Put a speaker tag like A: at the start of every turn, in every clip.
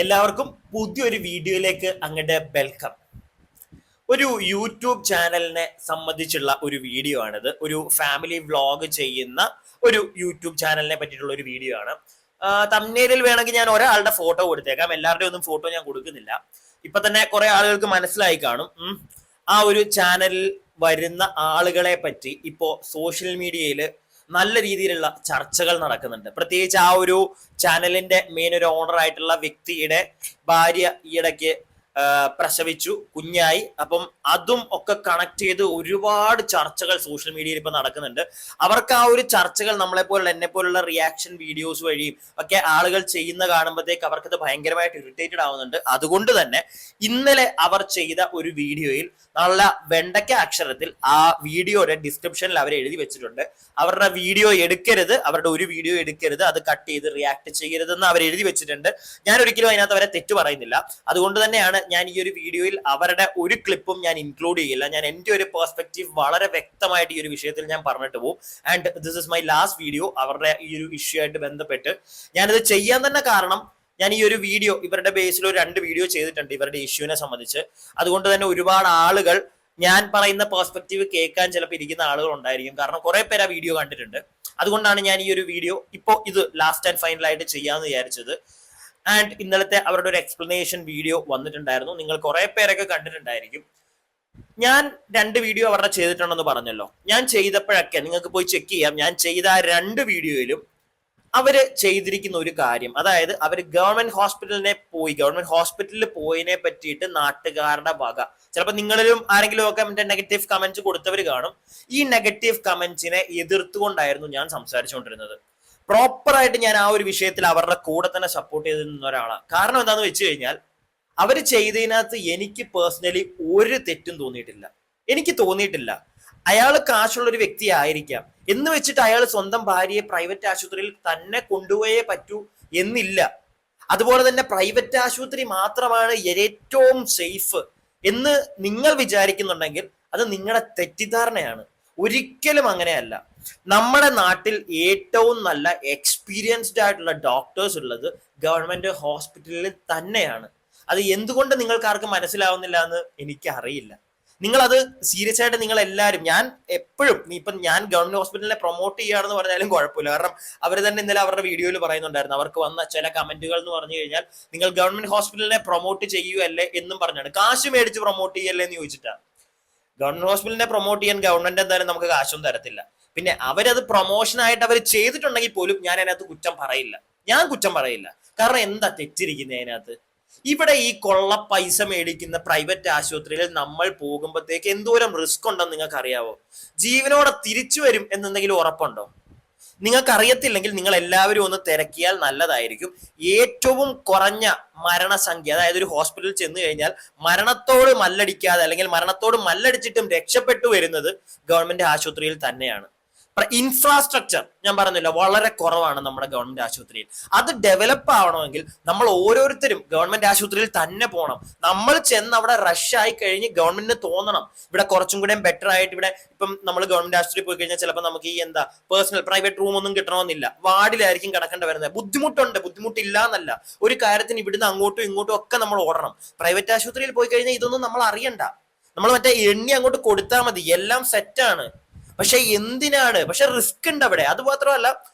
A: എല്ലാവർക്കും പുതിയൊരു വീഡിയോയിലേക്ക് അങ്ങോട്ട് വെൽക്കം. ഒരു യൂട്യൂബ് ചാനലിനെ സംബന്ധിച്ചുള്ള ഒരു വീഡിയോ ആണിത്. ഒരു ഫാമിലി വ്ളോഗ് ചെയ്യുന്ന ഒരു യൂട്യൂബ് ചാനലിനെ പറ്റിയിട്ടുള്ള ഒരു വീഡിയോ ആണ്. തംബ്നെയിലിൽ വേണമെങ്കിൽ ഞാൻ ഒരാളുടെ ഫോട്ടോ കൊടുത്തേക്കാം. എല്ലാവരുടെയും ഒന്നും ഫോട്ടോ ഞാൻ കൊടുക്കുന്നില്ല. ഇപ്പൊ തന്നെ കുറെ ആളുകൾക്ക് മനസ്സിലായി കാണും. ആ ഒരു ചാനലിൽ വരുന്ന ആളുകളെ പറ്റി ഇപ്പോ സോഷ്യൽ മീഡിയയിൽ നല്ല രീതിയിലുള്ള ചർച്ചകൾ നടക്കുന്നുണ്ട്. പ്രത്യേകിച്ച് ആ ഒരു ചാനലിന്റെ മെയിൻ ഒരു ഓണർ ആയിട്ടുള്ള വ്യക്തിയുടെ ഭാര്യ ഈയിടയ്ക്ക് പ്രസവിച്ചു, കുഞ്ഞായി. അപ്പം അതും ഒക്കെ കണക്ട് ചെയ്ത് ഒരുപാട് ചർച്ചകൾ സോഷ്യൽ മീഡിയയിൽ ഇപ്പൊ നടക്കുന്നുണ്ട്. അവർക്ക് ആ ഒരു ചർച്ചകൾ നമ്മളെ പോലുള്ള എന്നെ പോലുള്ള റിയാക്ഷൻ വീഡിയോസ് വഴിയും ഒക്കെ ആളുകൾ ചെയ്യുന്ന കാണുമ്പോഴത്തേക്ക് അവർക്കത് ഭയങ്കരമായിട്ട് ഇറിറ്റേറ്റഡ് ആവുന്നുണ്ട്. അതുകൊണ്ട് തന്നെ ഇന്നലെ അവർ ചെയ്ത ഒരു വീഡിയോയിൽ നല്ല വെണ്ടയ്ക്ക അക്ഷരത്തിൽ ആ വീഡിയോയുടെ ഡിസ്ക്രിപ്ഷനിൽ അവർ എഴുതി വെച്ചിട്ടുണ്ട്, അവരുടെ വീഡിയോ എടുക്കരുത്, അവരുടെ ഒരു വീഡിയോ എടുക്കരുത്, അത് കട്ട് ചെയ്ത് റിയാക്ട് ചെയ്യരുതെന്ന് അവർ എഴുതി വെച്ചിട്ടുണ്ട്. ഞാൻ ഒരിക്കലും അതിനകത്ത് അവരെ തെറ്റു പറയുന്നില്ല. അതുകൊണ്ട് തന്നെയാണ് ഞാൻ ഈ ഒരു വീഡിയോയിൽ അവരുടെ ഒരു ക്ലിപ്പും ഞാൻ ഇൻക്ലൂഡ് ചെയ്യില്ല. ഞാൻ എൻ്റെ ഒരു പെർസ്പെക്റ്റീവ് വളരെ വ്യക്തമായിട്ട് ഈ ഒരു വിഷയത്തിൽ ഞാൻ പറഞ്ഞിട്ട് പോകും. And this is my last video അവരുടെ ഈ ഒരു ഇഷ്യൂ ആയിട്ട് ബന്ധപ്പെട്ട്. ഞാനിത് ചെയ്യാൻ തന്നെ കാരണം, ഞാൻ ഈ ഒരു വീഡിയോ ഇവരുടെ ബേസിൽ ഒരു 2 വീഡിയോ ചെയ്തിട്ടുണ്ട് ഇവരുടെ ഇഷ്യൂവിനെ സംബന്ധിച്ച്. അതുകൊണ്ട് തന്നെ ഒരുപാട് ആളുകൾ ഞാൻ പറയുന്ന പെർസ്പെക്റ്റീവ് കേൾക്കാൻ ചിലപ്പോൾ ഇരിക്കുന്ന ആളുകൾ ഉണ്ടായിരിക്കും. കാരണം കുറെ പേര് ആ വീഡിയോ കണ്ടിട്ടുണ്ട്. അതുകൊണ്ടാണ് ഞാൻ ഈ ഒരു വീഡിയോ ഇപ്പോൾ ഇത് ലാസ്റ്റ് ആൻഡ് ഫൈനൽ ആയിട്ട് ചെയ്യാമെന്ന് വിചാരിച്ചത്. ആൻഡ് ഇന്നലത്തെ അവരുടെ ഒരു എക്സ്പ്ലനേഷൻ വീഡിയോ വന്നിട്ടുണ്ടായിരുന്നു. നിങ്ങൾ കുറെ പേരൊക്കെ കണ്ടിട്ടുണ്ടായിരിക്കും. ഞാൻ 2 വീഡിയോ അവരുടെ ചെയ്തിട്ടുണ്ടെന്ന് പറഞ്ഞല്ലോ. ഞാൻ ചെയ്തപ്പോഴൊക്കെ നിങ്ങൾക്ക് പോയി ചെക്ക് ചെയ്യാം. ഞാൻ ചെയ്ത ആ 2 വീഡിയോയിലും അവര് ചെയ്തിരിക്കുന്ന ഒരു കാര്യം, അതായത് അവര് ഗവൺമെന്റ് ഹോസ്പിറ്റലിൽ പോയതിനെ പറ്റിയിട്ട് നാട്ടുകാരുടെ വക, ചിലപ്പോൾ നിങ്ങളിലും ആരെങ്കിലും ഒക്കെ മറ്റേ നെഗറ്റീവ് കമന്റ്സ് കൊടുത്തവർ കാണും. ഈ നെഗറ്റീവ് കമന്റ്സിനെ എതിർത്തുകൊണ്ടായിരുന്നു ഞാൻ സംസാരിച്ചുകൊണ്ടിരുന്നത്. പ്രോപ്പറായിട്ട് ഞാൻ ആ ഒരു വിഷയത്തിൽ അവരുടെ കൂടെ തന്നെ സപ്പോർട്ട് ചെയ്ത് നിന്ന ഒരാളാണ്. കാരണം എന്താണെന്ന് വെച്ച് കഴിഞ്ഞാൽ അവർ ചെയ്തതിനകത്ത് എനിക്ക് പേഴ്സണലി ഒരു തെറ്റും തോന്നിയിട്ടില്ല. എനിക്ക് തോന്നിയിട്ടില്ല അയാൾ കാശുള്ള ഒരു വ്യക്തി ആയിരിക്കാം എന്ന് വെച്ചിട്ട് അയാൾ സ്വന്തം ഭാര്യയെ പ്രൈവറ്റ് ആശുപത്രിയിൽ തന്നെ കൊണ്ടുപോയേ പറ്റൂ എന്നില്ല. അതുപോലെ തന്നെ പ്രൈവറ്റ് ആശുപത്രി മാത്രമാണ് ഏറ്റവും സേഫ് എന്ന് നിങ്ങൾ വിചാരിക്കുന്നുണ്ടെങ്കിൽ അത് നിങ്ങളുടെ തെറ്റിദ്ധാരണയാണ്. ഒരിക്കലും അങ്ങനെയല്ല. നമ്മുടെ നാട്ടിൽ ഏറ്റവും നല്ല എക്സ്പീരിയൻസ്ഡ് ആയിട്ടുള്ള ഡോക്ടേഴ്സ് ഉള്ളത് ഗവൺമെന്റ് ഹോസ്പിറ്റലിൽ തന്നെയാണ്. അത് എന്തുകൊണ്ട് നിങ്ങൾക്ക് ആർക്കും മനസ്സിലാവുന്നില്ല എന്ന് എനിക്ക് അറിയില്ല. നിങ്ങളത് സീരിയസ് ആയിട്ട് നിങ്ങൾ എല്ലാവരും, ഞാൻ എപ്പോഴും ഇപ്പം ഞാൻ ഗവൺമെന്റ് ഹോസ്പിറ്റലിനെ പ്രൊമോട്ട് ചെയ്യുകയാണെന്ന് പറഞ്ഞാലും കുഴപ്പമില്ല. കാരണം അവർ തന്നെ ഇന്നലെ അവരുടെ വീഡിയോയിൽ പറയുന്നുണ്ടായിരുന്നു, അവർക്ക് വന്ന ചില കമന്റുകൾ എന്ന് പറഞ്ഞു കഴിഞ്ഞാൽ നിങ്ങൾ ഗവൺമെന്റ് ഹോസ്പിറ്റലിനെ പ്രൊമോട്ട് ചെയ്യുകയല്ലേ എന്നും പറഞ്ഞാണ്. കാശ് മേടിച്ച് പ്രൊമോട്ട് ചെയ്യല്ലേ എന്ന് ചോദിച്ചിട്ടാണ്. ഗവൺമെന്റ് ഹോസ്പിറ്റലിനെ പ്രൊമോട്ട് ചെയ്യാൻ ഗവൺമെന്റ് എന്തായാലും നമുക്ക് കാശൊന്നും തരത്തില്ല. പിന്നെ അവരത് പ്രൊമോഷനായിട്ട് അവർ ചെയ്തിട്ടുണ്ടെങ്കിൽ പോലും ഞാൻ അതിനകത്ത് കുറ്റം പറയില്ല. കാരണം എന്താ തെറ്റിരിക്കുന്നത് അതിനകത്ത്? ഇവിടെ ഈ കൊള്ള പൈസ മേടിക്കുന്ന പ്രൈവറ്റ് ആശുപത്രിയിൽ നമ്മൾ പോകുമ്പോഴത്തേക്ക് എന്തോരം റിസ്ക് ഉണ്ടെന്ന് നിങ്ങൾക്ക് അറിയാവോ? ജീവനോടെ തിരിച്ചു വരും എന്നെന്തെങ്കിലും ഉറപ്പുണ്ടോ? നിങ്ങൾക്ക് അറിയത്തില്ലെങ്കിൽ നിങ്ങൾ എല്ലാവരും ഒന്ന് തിരക്കിയാൽ നല്ലതായിരിക്കും. ഏറ്റവും കുറഞ്ഞ മരണസംഖ്യ, അതായത് ഒരു ഹോസ്പിറ്റലിൽ ചെന്ന് കഴിഞ്ഞാൽ മരണത്തോട് മല്ലടിക്കാതെ അല്ലെങ്കിൽ മരണത്തോട് മല്ലടിച്ചിട്ടും രക്ഷപ്പെട്ടു വരുന്നത് ഗവൺമെന്റ് ആശുപത്രിയിൽ തന്നെയാണ്. ഇൻഫ്രാസ്ട്രക്ചർ ഞാൻ പറഞ്ഞില്ല, വളരെ കുറവാണ് നമ്മുടെ ഗവൺമെന്റ് ആശുപത്രിയിൽ. അത് ഡെവലപ്പ് ആവണമെങ്കിൽ നമ്മൾ ഓരോരുത്തരും ഗവൺമെന്റ് ആശുപത്രിയിൽ തന്നെ പോകണം. നമ്മൾ ചെന്ന് അവിടെ റഷ് ആയി കഴിഞ്ഞ് ഗവൺമെന്റിന് തോന്നണം ഇവിടെ കുറച്ചും കൂടെ ബെറ്റർ ആയിട്ട്. ഇവിടെ ഇപ്പം നമ്മൾ ഗവൺമെന്റ് ആശുപത്രിയിൽ പോയി കഴിഞ്ഞാൽ ചിലപ്പോൾ നമുക്ക് ഈ പേഴ്സണൽ പ്രൈവറ്റ് റൂം ഒന്നും കിട്ടണമെന്നില്ല, വാർഡിലായിരിക്കും കിടക്കേണ്ടി വരുന്നത്. ബുദ്ധിമുട്ടില്ല എന്നല്ല, ഒരു കാര്യത്തിന് ഇവിടുന്ന് അങ്ങോട്ടും ഇങ്ങോട്ടും ഒക്കെ നമ്മൾ ഓടണം. പ്രൈവറ്റ് ആശുപത്രിയിൽ പോയി കഴിഞ്ഞാൽ ഇതൊന്നും നമ്മൾ അറിയണ്ട. നമ്മൾ മറ്റേ എണ്ണി അങ്ങോട്ട് കൊടുത്താൽ മതി, എല്ലാം സെറ്റാണ്. പക്ഷെ എന്തിനാണ്? പക്ഷെ റിസ്ക് ഉണ്ട് അവിടെ. അത് മാത്രമല്ല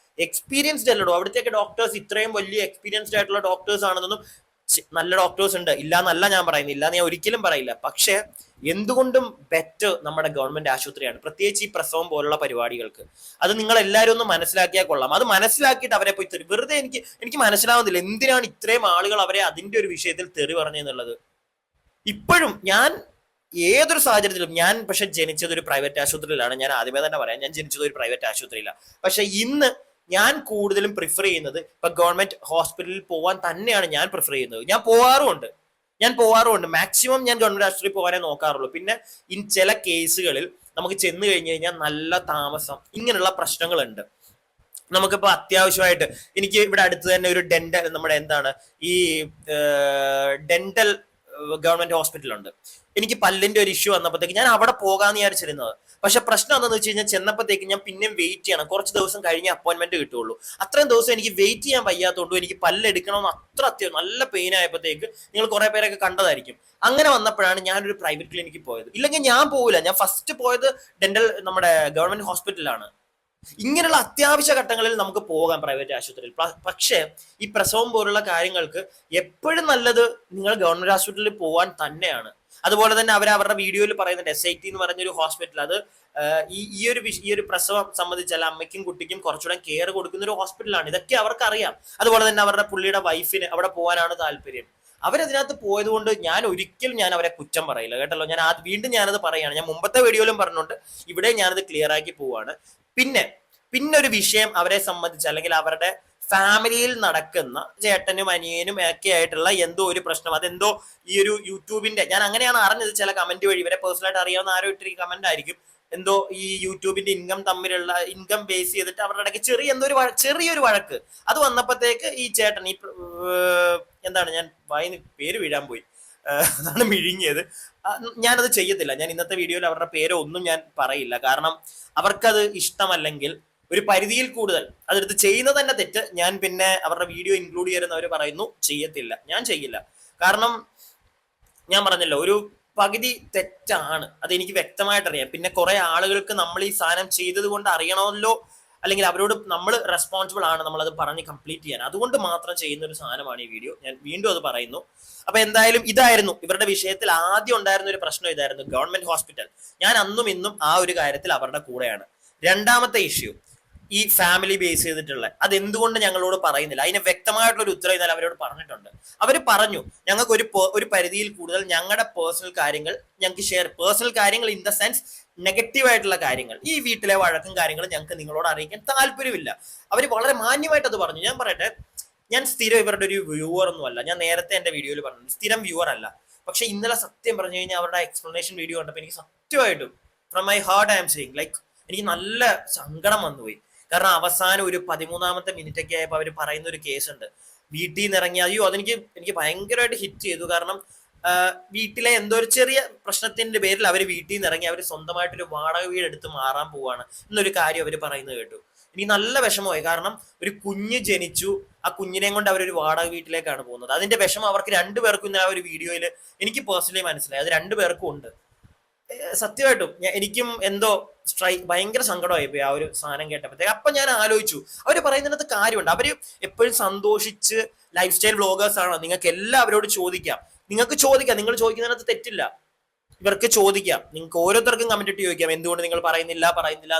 A: എക്സ്പീരിയൻസ്ഡ് അല്ലടോ അവിടുത്തെ ഡോക്ടേഴ്സ്. ഇത്രയും വലിയ എക്സ്പീരിയൻസ്ഡ് ആയിട്ടുള്ള ഡോക്ടേഴ്സ് ആണെന്നൊന്നും, നല്ല ഡോക്ടേഴ്സ് ഉണ്ട്, ഇല്ലാന്നല്ല ഞാൻ പറയുന്നില്ല, ഞാൻ ഒരിക്കലും പറയില്ല. പക്ഷെ എന്തുകൊണ്ടും ബെറ്റർ നമ്മുടെ ഗവൺമെന്റ് ആശുപത്രിയാണ്, പ്രത്യേകിച്ച് ഈ പ്രസവം പോലുള്ള പരിപാടികൾക്ക്. അത് നിങ്ങൾ എല്ലാവരും ഒന്ന് മനസ്സിലാക്കിയാൽ കൊള്ളാം. അത് മനസ്സിലാക്കിയിട്ട് അവരെ പോയി തെറി വെറുതെ എനിക്ക് മനസ്സിലാവുന്നില്ല എന്തിനാണ് ഇത്രയും ആളുകൾ അവരെ അതിന്റെ ഒരു വിഷയത്തിൽ തെറി പറഞ്ഞെന്നുള്ളത്. ഇപ്പോഴും ഞാൻ ഏതൊരു സാഹചര്യത്തിലും, ഞാൻ പക്ഷെ ജനിച്ചത് ഒരു പ്രൈവറ്റ് ആശുപത്രിയിലാണ്. ഞാൻ ആദ്യമേ തന്നെ പറയാം, ഞാൻ ജനിച്ചത് ഒരു പ്രൈവറ്റ് ആശുപത്രിയിലാണ്. പക്ഷെ ഇന്ന് ഞാൻ കൂടുതലും പ്രിഫർ ചെയ്യുന്നത് ഇപ്പൊ ഗവൺമെന്റ് ഹോസ്പിറ്റലിൽ പോകാൻ തന്നെയാണ് ഞാൻ പ്രിഫർ ചെയ്യുന്നത്. ഞാൻ പോവാറുമുണ്ട്. മാക്സിമം ഞാൻ ഗവൺമെന്റ് ആശുപത്രിയിൽ പോകാനേ നോക്കാറുള്ളൂ. പിന്നെ ചില കേസുകളിൽ നമുക്ക് ചെന്ന് കഴിഞ്ഞു കഴിഞ്ഞാൽ നല്ല താമസം, ഇങ്ങനെയുള്ള പ്രശ്നങ്ങളുണ്ട്. നമുക്കിപ്പോ അത്യാവശ്യമായിട്ട് എനിക്ക് ഇവിടെ അടുത്ത് തന്നെ ഒരു ഡെന്റൽ, നമ്മുടെ ഈ ഡെന്റൽ ഗവൺമെന്റ് ഹോസ്പിറ്റലുണ്ട്. എനിക്ക് പല്ലിന്റെ ഒരു ഇഷ്യൂ വന്നപ്പോഴത്തേക്ക് ഞാൻ അവിടെ പോകാന്ന് വിചാരിച്ചിരുന്നത്. പക്ഷെ പ്രശ്നം എന്താണെന്ന് വെച്ച് കഴിഞ്ഞാൽ ചെന്നപ്പോഴത്തേക്ക് ഞാൻ പിന്നെയും വെയിറ്റ് ചെയ്യണം, കുറച്ച് ദിവസം കഴിഞ്ഞ് അപ്പോയിന്റ്മെന്റ് കിട്ടുള്ളൂ. അത്രയും ദിവസം എനിക്ക് വെയിറ്റ് ചെയ്യാൻ വയ്യാത്തതുകൊണ്ടും എനിക്ക് പല്ലെടുക്കണമെന്ന് നല്ല പെയിൻ ആയപ്പോഴത്തേക്ക് നിങ്ങൾ കുറെ പേരൊക്കെ കണ്ടതായിരിക്കും. അങ്ങനെ വന്നപ്പോഴാണ് ഞാനൊരു പ്രൈവറ്റ് ക്ലിനിക്കിൽ പോയത്. ഇല്ലെങ്കിൽ ഞാൻ പോകില്ല. ഞാൻ ഫസ്റ്റ് പോയത് നമ്മുടെ ഗവൺമെന്റ് ഹോസ്പിറ്റലിലാണ്. ഇങ്ങനെയുള്ള അത്യാവശ്യ ഘട്ടങ്ങളിൽ നമുക്ക് പോകാം പ്രൈവറ്റ് ആശുപത്രിയിൽ. പക്ഷേ ഈ പ്രസവം പോലുള്ള കാര്യങ്ങൾക്ക് എപ്പോഴും നല്ലത് നിങ്ങൾ ഗവൺമെന്റ് ഹോസ്പിറ്റലിൽ പോകാൻ തന്നെയാണ്. അതുപോലെ തന്നെ അവരുടെ വീഡിയോയിൽ പറയുന്നുണ്ട് SIT എന്ന് പറഞ്ഞൊരു ഹോസ്പിറ്റൽ. അത് ഈ ഒരു പ്രസവം സംബന്ധിച്ചല്ല, അമ്മയ്ക്കും കുട്ടിക്കും കുറച്ചുകൂടെ കെയർ കൊടുക്കുന്ന ഒരു ഹോസ്പിറ്റലാണ്. ഇതൊക്കെ അവർക്ക് അറിയാം. അതുപോലെ തന്നെ അവരുടെ പുള്ളിയുടെ വൈഫിന് അവിടെ പോകാനാണ് താല്പര്യം. അവരതിനകത്ത് പോയത് കൊണ്ട് ഞാൻ അവരെ കുറ്റം പറയില്ല കേട്ടല്ലോ. വീണ്ടും ഞാനത് പറയാണ്. ഞാൻ മുമ്പത്തെ വീഡിയോയിലും പറഞ്ഞുകൊണ്ട് ഇവിടെ ഞാനത് ക്ലിയർ ആക്കി പോവാണ്. പിന്നെ ഒരു വിഷയം അവരെ സംബന്ധിച്ച്, അല്ലെങ്കിൽ അവരുടെ ഫാമിലിയിൽ നടക്കുന്ന ചേട്ടനും അനിയനും ഒക്കെ ആയിട്ടുള്ള എന്തോ ഒരു പ്രശ്നം, അതെന്തോ ഈ ഒരു യൂട്യൂബിന്റെ, ഞാൻ അങ്ങനെയാണ് അറിഞ്ഞത് ചില കമന്റ് വഴി. ഇവരെ പേഴ്സണലായിട്ട് അറിയാവുന്ന ആരോ ഇട്ടിരി കമന്റ് ആയിരിക്കും. എന്തോ ഈ യൂട്യൂബിന്റെ ഇൻകം ബേസ് ചെയ്തിട്ട് അവരുടെ ഇടയ്ക്ക് ചെറിയൊരു വഴക്ക് അത് വന്നപ്പോഴത്തേക്ക് ഈ ചേട്ടൻ എന്താണ്, ഞാൻ വായിന്ന് പേര് വീഴാൻ പോയി, അതാണ് മിഴുങ്ങിയത്. ഞാനത് ചെയ്യത്തില്ല. ഞാൻ ഇന്നത്തെ വീഡിയോയിൽ അവരുടെ പേരോ ഒന്നും ഞാൻ പറയില്ല. കാരണം അവർക്കത് ഇഷ്ടമല്ലെങ്കിൽ ഒരു പരിധിയിൽ കൂടുതൽ അതെടുത്ത് ചെയ്യുന്നത് തന്നെ തെറ്റ്. ഞാൻ പിന്നെ അവരുടെ വീഡിയോ ഇൻക്ലൂഡ് ചെയ്യുന്നവർ പറയുന്നു ചെയ്യത്തില്ല, ഞാൻ ചെയ്യില്ല. കാരണം ഞാൻ പറഞ്ഞല്ലോ, ഒരു പകുതി തെറ്റാണ്, അത് എനിക്ക് വ്യക്തമായിട്ടറിയാം. പിന്നെ കുറെ ആളുകൾക്ക് നമ്മൾ ഈ സാധനം ചെയ്തത് കൊണ്ട് അറിയണമല്ലോ, അല്ലെങ്കിൽ അവരോട് നമ്മൾ റെസ്പോൺസിബിൾ ആണ്, നമ്മൾ അത് പറഞ്ഞ് കംപ്ലീറ്റ് ചെയ്യാൻ. അതുകൊണ്ട് മാത്രം ചെയ്യുന്ന ഒരു സാധനമാണ് ഈ വീഡിയോ. ഞാൻ വീണ്ടും അത് പറയുന്നു. അപ്പൊ എന്തായാലും ഇതായിരുന്നു ഇവരുടെ വിഷയത്തിൽ ആദ്യം ഉണ്ടായിരുന്ന ഒരു പ്രശ്നം. ഇതായിരുന്നു ഗവൺമെന്റ് ഹോസ്പിറ്റൽ. ഞാൻ അന്നും ഇന്നും ആ ഒരു കാര്യത്തിൽ അവരുടെ കൂടെയാണ്. രണ്ടാമത്തെ ഇഷ്യൂ ഈ ഫാമിലി ബേസ് ചെയ്തിട്ടുള്ള, അത് എന്തുകൊണ്ട് ഞങ്ങളോട് പറയുന്നില്ല, അതിന് വ്യക്തമായിട്ടുള്ള ഒരു ഉത്തരം ഇന്നലെ അവരോട് പറഞ്ഞിട്ടുണ്ട്. അവർ പറഞ്ഞു, ഞങ്ങൾക്ക് ഒരു പരിധിയിൽ കൂടുതൽ ഞങ്ങളുടെ പേഴ്സണൽ കാര്യങ്ങൾ ഞങ്ങൾക്ക് പേഴ്സണൽ കാര്യങ്ങൾ ഇൻ ദ സെൻസ് നെഗറ്റീവ് ആയിട്ടുള്ള കാര്യങ്ങൾ, ഈ വീട്ടിലെ വഴക്കും കാര്യങ്ങളും ഞങ്ങൾക്ക് നിങ്ങളോട് അറിയിക്കാൻ താല്പര്യമില്ല. അവർ വളരെ മാന്യമായിട്ട് അത് പറഞ്ഞു. ഞാൻ പറയട്ടെ, ഞാൻ സ്ഥിരം ഇവരുടെ ഒരു വ്യൂവർ ഒന്നും അല്ല. ഞാൻ നേരത്തെ എന്റെ വീഡിയോയിൽ പറഞ്ഞു സ്ഥിരം വ്യൂവർ അല്ല. പക്ഷെ ഇന്നലെ സത്യം പറഞ്ഞു കഴിഞ്ഞാൽ അവരുടെ എക്സ്പ്ലനേഷൻ വീഡിയോ കണ്ടപ്പോൾ എനിക്ക് സത്യമായിട്ടും from my heart I M saying, like എനിക്ക് നല്ല സങ്കടം വന്നുപോയി. കാരണം അവസാനം ഒരു 13ാമത്തെ മിനിറ്റ് ഒക്കെ ആയപ്പോൾ അവർ പറയുന്ന ഒരു കേസ് ഉണ്ട്. വീട്ടിൽ നിന്ന് ഇറങ്ങി, അയ്യോ എനിക്ക് ഭയങ്കരമായിട്ട് ഹിറ്റ് ചെയ്തു. കാരണം വീട്ടിലെ എന്തോ ഒരു ചെറിയ പ്രശ്നത്തിന്റെ പേരിൽ അവർ വീട്ടിൽ നിന്ന് ഇറങ്ങി അവർ സ്വന്തമായിട്ടൊരു വാടക വീട് എടുത്ത് മാറാൻ പോവാണ് എന്നൊരു കാര്യം അവർ പറയുന്നത് കേട്ടു. എനിക്ക് നല്ല വിഷമമായി. കാരണം ഒരു കുഞ്ഞ് ജനിച്ചു, ആ കുഞ്ഞിനെയും കൊണ്ട് അവരൊരു വാടക വീട്ടിലേക്കാണ് പോകുന്നത്. അതിന്റെ വിഷമം അവർക്ക് രണ്ടുപേർക്കും ഇന്നലെ ആ ഒരു വീഡിയോയിൽ എനിക്ക് പേഴ്സണലി മനസ്സിലായി. അത് രണ്ടുപേർക്കും ഉണ്ട്. സത്യമായിട്ടും എനിക്കും എന്തോ ഭയങ്കര സങ്കടമായി പോയി ആ ഒരു സാധനം കേട്ടപ്പോഴത്തേക്ക്. അപ്പൊ ഞാൻ ആലോചിച്ചു, അവര് പറയുന്നതിനകത്ത് കാര്യമുണ്ട്. അവര് എപ്പോഴും സന്തോഷിച്ച് ലൈഫ് സ്റ്റൈൽ വ്ളോഗേഴ്സ് ആണോ, നിങ്ങൾക്ക് എല്ലാവരോട് ചോദിക്കാം, നിങ്ങൾ ചോദിക്കുന്നതിനകത്ത് തെറ്റില്ല. ഇവർക്ക് ചോദിക്കാം, നിങ്ങൾക്ക് ഓരോരുത്തർക്കും കമന്റ് ഇട്ട് ചോദിക്കാം എന്തുകൊണ്ട് നിങ്ങൾ പറയുന്നില്ല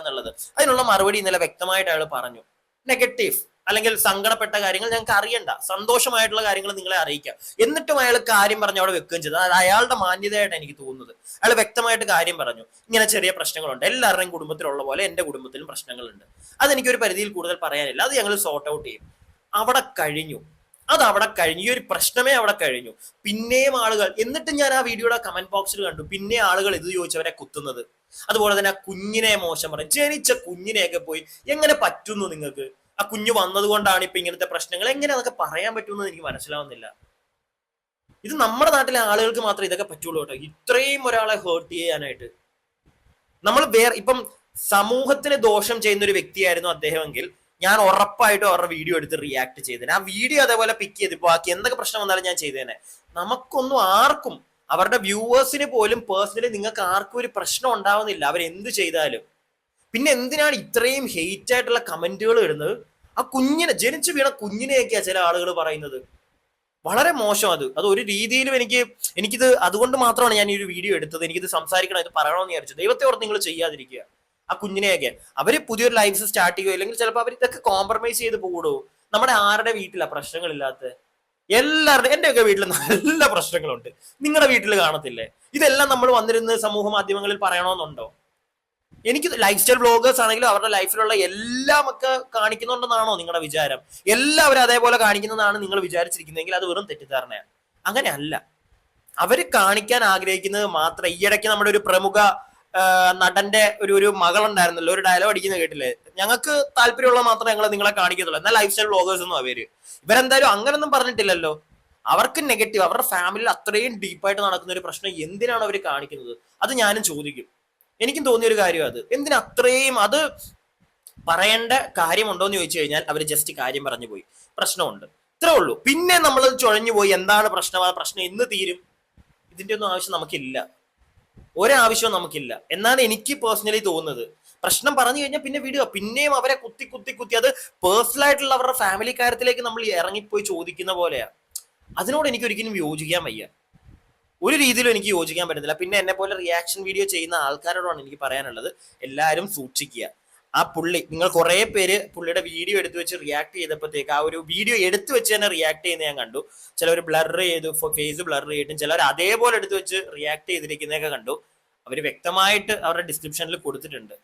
A: എന്നുള്ളത്. അതിനുള്ള മറുപടി ഇന്നലെ വ്യക്തമായിട്ട് അയാൾ പറഞ്ഞു. നെഗറ്റീവ് അല്ലെങ്കിൽ സങ്കടപ്പെട്ട കാര്യങ്ങൾ ഞങ്ങൾക്ക് അറിയണ്ട, സന്തോഷമായിട്ടുള്ള കാര്യങ്ങൾ നിങ്ങളെ അറിയിക്കാം. എന്നിട്ടും അയാൾ കാര്യം പറഞ്ഞ് അവിടെ വെക്കുകയും ചെയ്തത് അത് അയാളുടെ മാന്യതയായിട്ട് എനിക്ക് തോന്നുന്നത്. അയാൾ വ്യക്തമായിട്ട് കാര്യം പറഞ്ഞു, ഇങ്ങനെ ചെറിയ പ്രശ്നങ്ങളുണ്ട്, എല്ലാവരുടെയും കുടുംബത്തിലുള്ള പോലെ എന്റെ കുടുംബത്തിലും പ്രശ്നങ്ങളുണ്ട്, അതെനിക്കൊരു പരിധിയിൽ കൂടുതൽ പറയാനില്ല, അത് ഞങ്ങൾ സോർട്ട് ഔട്ട് ചെയ്യും. അവിടെ കഴിഞ്ഞു. ഈ ഒരു പ്രശ്നമേ അവിടെ കഴിഞ്ഞു. പിന്നെയും ആളുകൾ, എന്നിട്ടും ഞാൻ ആ വീഡിയോയുടെ കമന്റ് ബോക്സിൽ കണ്ടു, പിന്നെ ആളുകൾ ഇത് ചോദിച്ചവരെ കുത്തുന്നത്. അതുപോലെ തന്നെ ആ കുഞ്ഞിനെ മോശം പറയും. ജനിച്ച കുഞ്ഞിനെയൊക്കെ പോയി എങ്ങനെ പറ്റുന്നു നിങ്ങൾക്ക്? ആ കുഞ്ഞു വന്നത് കൊണ്ടാണ് ഇപ്പൊ ഇങ്ങനത്തെ പ്രശ്നങ്ങൾ, എങ്ങനെ അതൊക്കെ പറയാൻ പറ്റുമെന്ന് എനിക്ക് മനസ്സിലാവുന്നില്ല. ഇത് നമ്മുടെ നാട്ടിലെ ആളുകൾക്ക് മാത്രമേ ഇതൊക്കെ പറ്റുള്ളൂ കേട്ടോ, ഇത്രയും ഒരാളെ ഹേർട്ട് ചെയ്യാനായിട്ട്. നമ്മൾ ഇപ്പം സമൂഹത്തിന് ദോഷം ചെയ്യുന്ന ഒരു വ്യക്തിയായിരുന്നു അദ്ദേഹമെങ്കിൽ ഞാൻ ഉറപ്പായിട്ടും അവരുടെ വീഡിയോ എടുത്ത് റിയാക്ട് ചെയ്തേനെ. ആ വീഡിയോ അതേപോലെ പിക്ക് ചെയ്ത് ബാക്കി എന്തൊക്കെ പ്രശ്നം വന്നാലും ഞാൻ ചെയ്തേനെ. നമുക്കൊന്നും ആർക്കും, അവരുടെ വ്യൂവേഴ്സിന് പോലും പേഴ്സണലി നിങ്ങൾക്ക് ആർക്കും ഒരു പ്രശ്നം ഉണ്ടാവുന്നില്ല അവരെന്ത് ചെയ്താലും. പിന്നെ എന്തിനാണ് ഇത്രയും ഹെയ്റ്റ് ആയിട്ടുള്ള കമന്റുകൾ ഇടുന്നത്? ആ ജനിച്ചു വീണ കുഞ്ഞിനെയൊക്കെയാ ചില ആളുകൾ പറയുന്നത്. വളരെ മോശം. അത് ഒരു രീതിയിലും എനിക്കിത് അതുകൊണ്ട് മാത്രമാണ് ഞാൻ ഈ ഒരു വീഡിയോ എടുത്തത്. എനിക്കിത് സംസാരിക്കണം, ഇത് പറയണമെന്ന് വിചാരിച്ചു. ദൈവത്തെ ഓർത്ത് നിങ്ങൾ ചെയ്യാതിരിക്കുക. ആ കുഞ്ഞിനെയൊക്കെ അവര് പുതിയൊരു ലൈഫ് സ്റ്റാർട്ട് ചെയ്യുകയോ അല്ലെങ്കിൽ ചിലപ്പോൾ അവർ ഇതൊക്കെ കോംപ്രമൈസ് ചെയ്ത് പോകൂ. നമ്മുടെ ആരുടെ വീട്ടിലാ പ്രശ്നങ്ങളില്ലാത്ത? എല്ലാവരുടെയും, എന്റെയൊക്കെ വീട്ടിൽ നല്ല പ്രശ്നങ്ങളുണ്ട്, നിങ്ങളുടെ വീട്ടിൽ കാണത്തില്ലേ? ഇതെല്ലാം നമ്മൾ വന്നിരുന്ന് സമൂഹ മാധ്യമങ്ങളിൽ പറയണമെന്നുണ്ടോ? എനിക്ക് ലൈഫ് സ്റ്റൈൽ ബ്ലോഗേഴ്സ് ആണെങ്കിലും അവരുടെ ലൈഫിലുള്ള എല്ലാം ഒക്കെ കാണിക്കുന്നുണ്ടെന്നാണോ നിങ്ങളുടെ വിചാരം? എല്ലാവരും അതേപോലെ കാണിക്കുന്നതാണ് നിങ്ങൾ വിചാരിച്ചിരിക്കുന്നതെങ്കിൽ അത് വെറും തെറ്റിദ്ധാരണയാണ്. അങ്ങനെയല്ല. അവര് കാണിക്കാൻ ആഗ്രഹിക്കുന്നത് മാത്രം. ഈയിടയ്ക്ക് നമ്മുടെ ഒരു പ്രമുഖ നടന്റെ ഒരു മകളുണ്ടായിരുന്നല്ലോ, ഒരു ഡയലോഗ് അടിക്കുന്നത് കേട്ടില്ലേ? ഞങ്ങൾക്ക് താല്പര്യമുള്ള മാത്രമേ ഞങ്ങൾ നിങ്ങളെ കാണിക്കത്തുള്ളൂ, എന്നാൽ ലൈഫ് സ്റ്റൈൽ ബ്ലോഗേഴ്സ് ഒന്നും ഇവരെന്തായാലും അങ്ങനൊന്നും പറഞ്ഞിട്ടില്ലല്ലോ. അവർക്ക് നെഗറ്റീവ്, അവരുടെ ഫാമിലിയിൽ അത്രയും ഡീപ്പായിട്ട് നടക്കുന്ന ഒരു പ്രശ്നം എന്തിനാണ് അവർ കാണിക്കുന്നത്? അത് ഞാനും ചോദിക്കും. എനിക്കും തോന്നിയ ഒരു കാര്യം അത്. എന്തിനാ അത്രയും അത് പറയേണ്ട കാര്യമുണ്ടോ എന്ന് ചോദിച്ചു കഴിഞ്ഞാൽ അവർ ജസ്റ്റ് കാര്യം പറഞ്ഞു പോയി, പ്രശ്നമുണ്ട്, ഇത്രേ ഉള്ളൂ. പിന്നെ നമ്മൾ ചുഴഞ്ഞു പോയി എന്താണ് പ്രശ്നം, ആ പ്രശ്നം എന്ന് തീരും, ഇതിന്റെ ഒന്നും ആവശ്യം നമുക്കില്ല, ഒരാവശ്യവും നമുക്കില്ല എന്നാണ് എനിക്ക് പേഴ്സണലി തോന്നുന്നത്. പ്രശ്നം പറഞ്ഞു കഴിഞ്ഞാൽ പിന്നെ വിടുക. പിന്നെയും അവരെ കുത്തി കുത്തി കുത്തി അത് പേഴ്സണൽ ആയിട്ടുള്ള അവരുടെ ഫാമിലി കാര്യത്തിലേക്ക് നമ്മൾ ഇറങ്ങിപ്പോയി ചോദിക്കുന്ന പോലെയാ. അതിനോട് എനിക്ക് ഒരിക്കലും യോജിക്കാൻ വയ്യ, ഒരു രീതിയിലും എനിക്ക് യോജിക്കാൻ പറ്റുന്നില്ല. പിന്നെ എന്നെ പോലെ റിയാക്ഷൻ വീഡിയോ ചെയ്യുന്ന ആൾക്കാരോടാണ് എനിക്ക് പറയാനുള്ളത്, എല്ലാവരും സൂക്ഷിക്കുക. ആ പുള്ളി, നിങ്ങൾ കുറെ പേര് പുള്ളിയുടെ വീഡിയോ എടുത്തു വെച്ച് റിയാക്ട് ചെയ്തപ്പോഴത്തേക്ക്, ആ ഒരു വീഡിയോ എടുത്തു വെച്ച് തന്നെ റിയാക്ട് ചെയ്യുന്ന ഞാൻ കണ്ടു. ചിലവർ ബ്ലർ ചെയ്തു, ഫേസ് ബ്ലർ ചെയ്തിട്ടും, ചിലർ അതേപോലെ എടുത്തു വെച്ച് റിയാക്ട് ചെയ്തിരിക്കുന്നതൊക്കെ കണ്ടു. അവർ വ്യക്തമായിട്ട് അവരുടെ ഡിസ്ക്രിപ്ഷനിൽ കൊടുത്തിട്ടുണ്ട്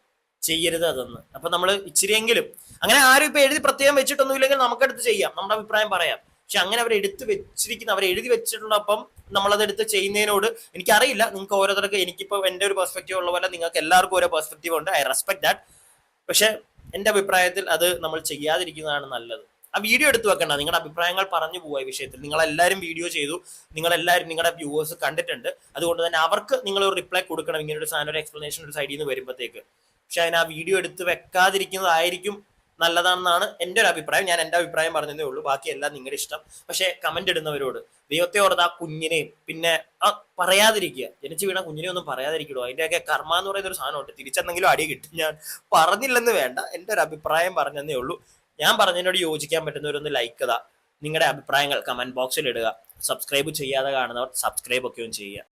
A: ചെയ്യരുത് അതൊന്ന്. അപ്പൊ നമ്മൾ ഇച്ചിരിയെങ്കിലും, അങ്ങനെ ആരും ഇപ്പൊ എഴുതി പ്രത്യേകം വെച്ചിട്ടൊന്നുമില്ലെങ്കിൽ നമുക്കടുത്ത് ചെയ്യാം, നമ്മുടെ അഭിപ്രായം പറയാം. പക്ഷെ അങ്ങനെ അവർ എടുത്ത് വെച്ചിരിക്കുന്ന, അവർ എഴുതി വെച്ചിട്ടുള്ളപ്പം നമ്മളത് എടുത്ത് ചെയ്യുന്നതിനോട് എനിക്കറിയില്ല, നിങ്ങൾക്ക് ഓരോരുത്തർക്ക്, എനിക്കിപ്പോ എന്റെ ഒരു പെർസ്പെക്റ്റീവ് ഉള്ള പോലെ നിങ്ങൾക്ക് എല്ലാവർക്കും ഓരോ പെർസ്പെക്റ്റീവ് ഉണ്ട്, ഐ റെസ്പെക്ട് ദാറ്റ്. പക്ഷെ എന്റെ അഭിപ്രായത്തിൽ അത് നമ്മൾ ചെയ്യാതിരിക്കുന്നതാണ് നല്ലത്. ആ വീഡിയോ എടുത്തു വെക്കണ്ട, നിങ്ങളുടെ അഭിപ്രായങ്ങൾ പറഞ്ഞു പോവുക ഈ വിഷയത്തിൽ. നിങ്ങളെല്ലാവരും വീഡിയോ ചെയ്തു, നിങ്ങളെല്ലാവരും നിങ്ങളുടെ വ്യൂവേഴ്സ് കണ്ടിട്ടുണ്ട്, അതുകൊണ്ട് തന്നെ അവർക്ക് നിങ്ങൾ ഒരു റിപ്ലൈ കൊടുക്കണം, ഇങ്ങനെ ഒരു സാധനം, ഒരു എക്സ്പ്ലനേഷൻ ഒരു സൈഡിൽ നിന്ന് വരുമ്പോഴത്തേക്ക്. പക്ഷെ അതിന് ആ വീഡിയോ എടുത്ത് വെക്കാതിരിക്കുന്നതായിരിക്കും നല്ലതാണെന്നാണ് എൻ്റെ ഒരു അഭിപ്രായം. ഞാൻ എൻ്റെ അഭിപ്രായം പറഞ്ഞതേ ഉള്ളൂ, ബാക്കിയെല്ലാം നിങ്ങളുടെ ഇഷ്ടം. പക്ഷെ കമന്റ് ഇടുന്നവരോട് ദൈവത്തെ ഓർത്ത് ആ കുഞ്ഞിനെയും പിന്നെ പറയാതിരിക്കുക, ജനിച്ചു വീണ കുഞ്ഞിനെ ഒന്നും പറയാതിരിക്കണോ. അതിൻ്റെയൊക്കെ കർമ്മ എന്ന് പറയുന്ന ഒരു സാധനമുണ്ട്, തിരിച്ചെന്തെങ്കിലും അടി കിട്ടും. ഞാൻ പറഞ്ഞില്ലെന്ന് വേണ്ട, എൻ്റെ ഒരു അഭിപ്രായം പറഞ്ഞതേ ഉള്ളൂ. ഞാൻ പറഞ്ഞതിനോട് യോജിക്കാൻ പറ്റുന്നവരൊന്ന് ലൈക്ക് ചെയ്താ, നിങ്ങളുടെ അഭിപ്രായങ്ങൾ കമന്റ് ബോക്സിൽ ഇടുക. സബ്സ്ക്രൈബ് ചെയ്യാതെ കാണുന്നവർ സബ്സ്ക്രൈബ് ഒക്കെ ഒന്ന് ചെയ്യുക.